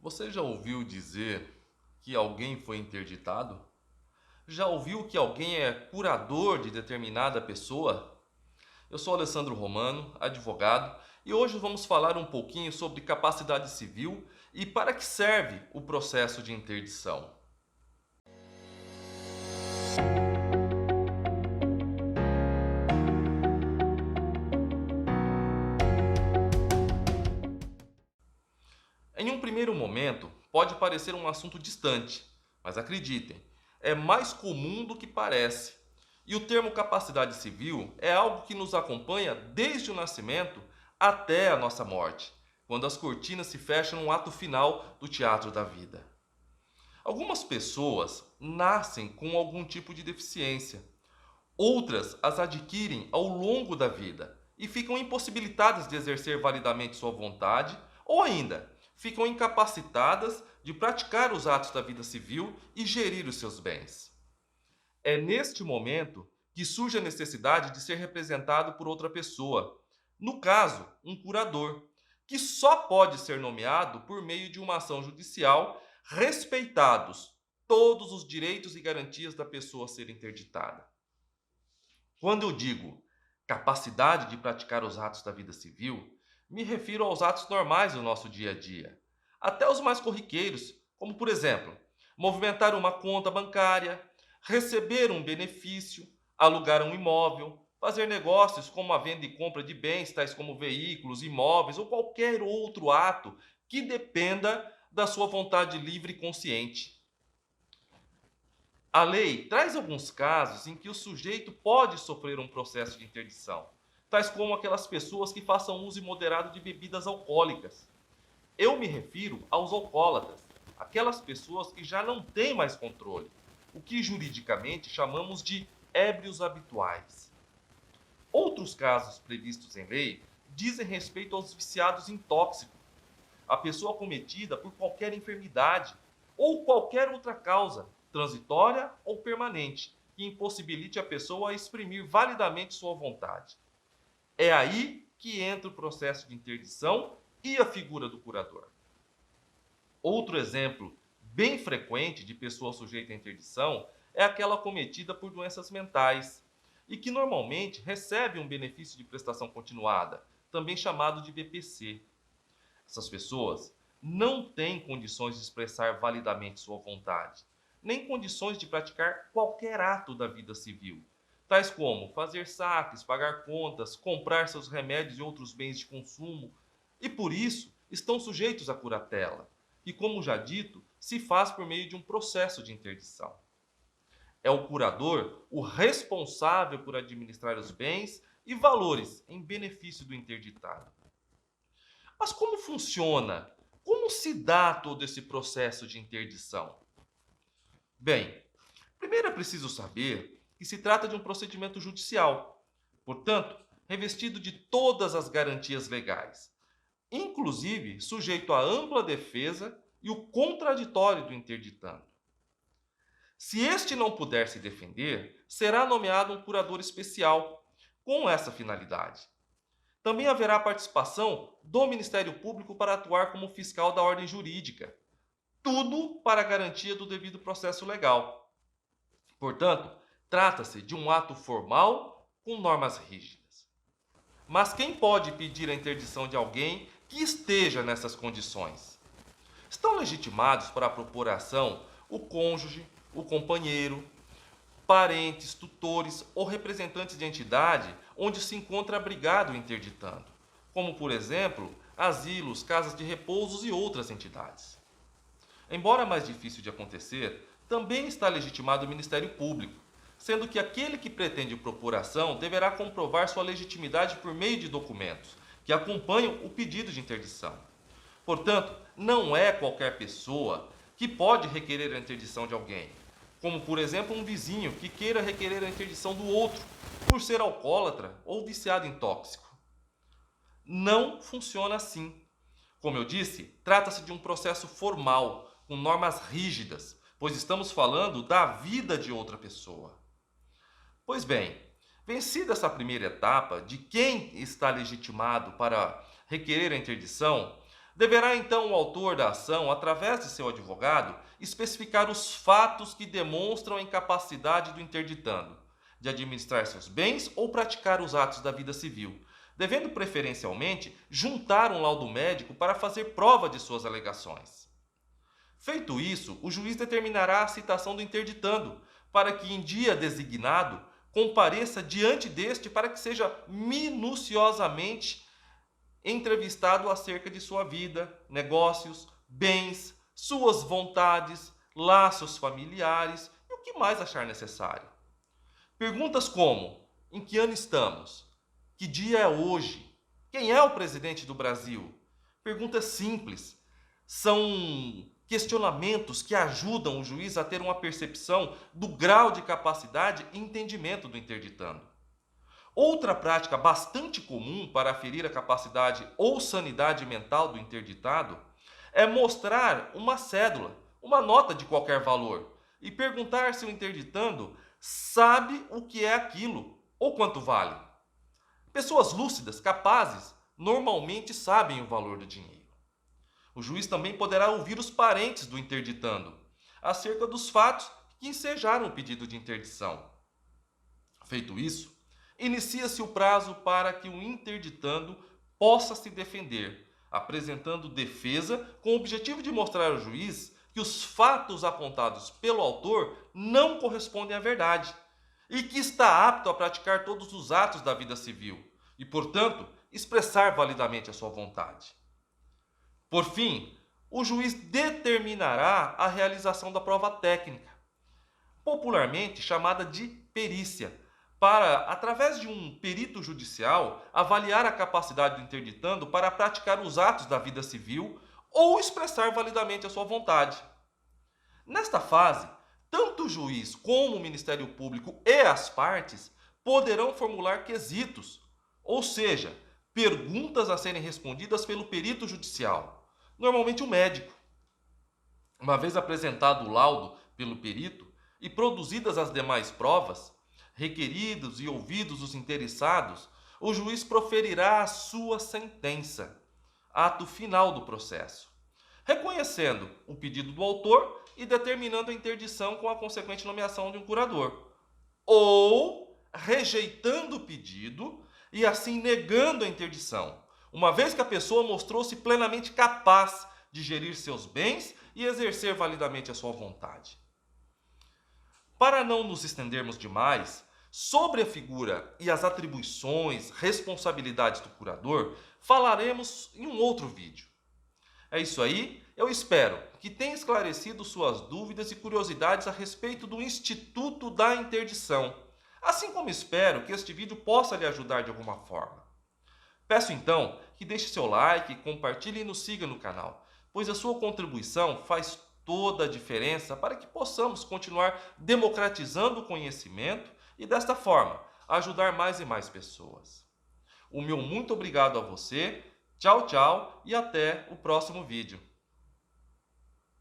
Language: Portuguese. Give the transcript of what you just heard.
Você já ouviu dizer que alguém foi interditado? Já ouviu que alguém é curador de determinada pessoa? Eu sou Alessandro Romano, advogado, e hoje vamos falar um pouquinho sobre capacidade civil e para que serve o processo de interdição. Em um primeiro momento, pode parecer um assunto distante, mas acreditem, é mais comum do que parece. E o termo capacidade civil é algo que nos acompanha desde o nascimento até a nossa morte, quando as cortinas se fecham no ato final do teatro da vida. Algumas pessoas nascem com algum tipo de deficiência, outras as adquirem ao longo da vida e ficam impossibilitadas de exercer validamente sua vontade, ou ainda ficam incapacitadas de praticar os atos da vida civil e gerir os seus bens. É neste momento que surge a necessidade de ser representado por outra pessoa, no caso, um curador, que só pode ser nomeado por meio de uma ação judicial, respeitados todos os direitos e garantias da pessoa a ser interditada. Quando eu digo capacidade de praticar os atos da vida civil, me refiro aos atos normais do nosso dia a dia, até os mais corriqueiros, como por exemplo, movimentar uma conta bancária, receber um benefício, alugar um imóvel, fazer negócios como a venda e compra de bens, tais como veículos, imóveis ou qualquer outro ato que dependa da sua vontade livre e consciente. A lei traz alguns casos em que o sujeito pode sofrer um processo de interdição, tais como aquelas pessoas que façam uso imoderado de bebidas alcoólicas. Eu me refiro aos alcoólatras, aquelas pessoas que já não têm mais controle, o que juridicamente chamamos de ébrios habituais. Outros casos previstos em lei dizem respeito aos viciados em tóxico, a pessoa cometida por qualquer enfermidade ou qualquer outra causa, transitória ou permanente, que impossibilite a pessoa a exprimir validamente sua vontade. É aí que entra o processo de interdição e a figura do curador. Outro exemplo bem frequente de pessoa sujeita à interdição é aquela cometida por doenças mentais e que normalmente recebe um benefício de prestação continuada, também chamado de BPC. Essas pessoas não têm condições de expressar validamente sua vontade, nem condições de praticar qualquer ato da vida civil, tais como fazer saques, pagar contas, comprar seus remédios e outros bens de consumo, e por isso estão sujeitos à curatela, que, como já dito, se faz por meio de um processo de interdição. É o curador o responsável por administrar os bens e valores em benefício do interditado. Mas como funciona? Como se dá todo esse processo de interdição? Bem, primeiro é preciso saber que se trata de um procedimento judicial, portanto, revestido de todas as garantias legais, inclusive sujeito à ampla defesa e o contraditório do interditando. Se este não puder se defender, será nomeado um curador especial com essa finalidade. Também haverá participação do Ministério Público para atuar como fiscal da ordem jurídica. Tudo para a garantia do devido processo legal. Portanto, trata-se de um ato formal com normas rígidas. Mas quem pode pedir a interdição de alguém que esteja nessas condições? Estão legitimados para propor a ação o cônjuge, o companheiro, parentes, tutores ou representantes de entidade onde se encontra abrigado o interditando, como, por exemplo, asilos, casas de repousos e outras entidades. Embora mais difícil de acontecer, também está legitimado o Ministério Público, sendo que aquele que pretende propor ação deverá comprovar sua legitimidade por meio de documentos que acompanham o pedido de interdição. Portanto, não é qualquer pessoa que pode requerer a interdição de alguém, como por exemplo um vizinho que queira requerer a interdição do outro por ser alcoólatra ou viciado em tóxico. Não funciona assim. Como eu disse, trata-se de um processo formal, com normas rígidas, pois estamos falando da vida de outra pessoa. Pois bem, vencida essa primeira etapa de quem está legitimado para requerer a interdição, Deverá então o autor da ação, através de seu advogado, especificar os fatos que demonstram a incapacidade do interditando de administrar seus bens ou praticar os atos da vida civil, devendo preferencialmente juntar um laudo médico para fazer prova de suas alegações. Feito isso, o juiz determinará a citação do interditando, para que em dia designado compareça diante deste para que seja minuciosamente entrevistado acerca de sua vida, negócios, bens, suas vontades, laços familiares e o que mais achar necessário. Perguntas como: em que ano estamos? Que dia é hoje? Quem é o presidente do Brasil? Perguntas simples. São questionamentos que ajudam o juiz a ter uma percepção do grau de capacidade e entendimento do interditando. Outra prática bastante comum para aferir a capacidade ou sanidade mental do interditado é mostrar uma cédula, uma nota de qualquer valor, e perguntar se o interditando sabe o que é aquilo ou quanto vale. Pessoas lúcidas, capazes, normalmente sabem o valor do dinheiro. O juiz também poderá ouvir os parentes do interditando acerca dos fatos que ensejaram o pedido de interdição. Feito isso, inicia-se o prazo para que o interditando possa se defender, apresentando defesa com o objetivo de mostrar ao juiz que os fatos apontados pelo autor não correspondem à verdade e que está apto a praticar todos os atos da vida civil e, portanto, expressar validamente a sua vontade. Por fim, o juiz determinará a realização da prova técnica, popularmente chamada de perícia, para, através de um perito judicial, avaliar a capacidade do interditando para praticar os atos da vida civil ou expressar validamente a sua vontade. Nesta fase, tanto o juiz como o Ministério Público e as partes poderão formular quesitos, ou seja, perguntas a serem respondidas pelo perito judicial, normalmente o médico. Uma vez apresentado o laudo pelo perito e produzidas as demais provas, requeridos e ouvidos os interessados, o juiz proferirá a sua sentença, ato final do processo, reconhecendo o pedido do autor e determinando a interdição com a consequente nomeação de um curador, ou rejeitando o pedido e assim negando a interdição, uma vez que a pessoa mostrou-se plenamente capaz de gerir seus bens e exercer validamente a sua vontade. Para não nos estendermos demais, sobre a figura e as atribuições, responsabilidades do curador, falaremos em um outro vídeo. É isso aí, eu espero que tenha esclarecido suas dúvidas e curiosidades a respeito do Instituto da Interdição, assim como espero que este vídeo possa lhe ajudar de alguma forma. Peço então que deixe seu like, compartilhe e nos siga no canal, pois a sua contribuição faz toda a diferença para que possamos continuar democratizando o conhecimento e, desta forma, ajudar mais e mais pessoas. O meu muito obrigado a você, tchau, tchau e até o próximo vídeo.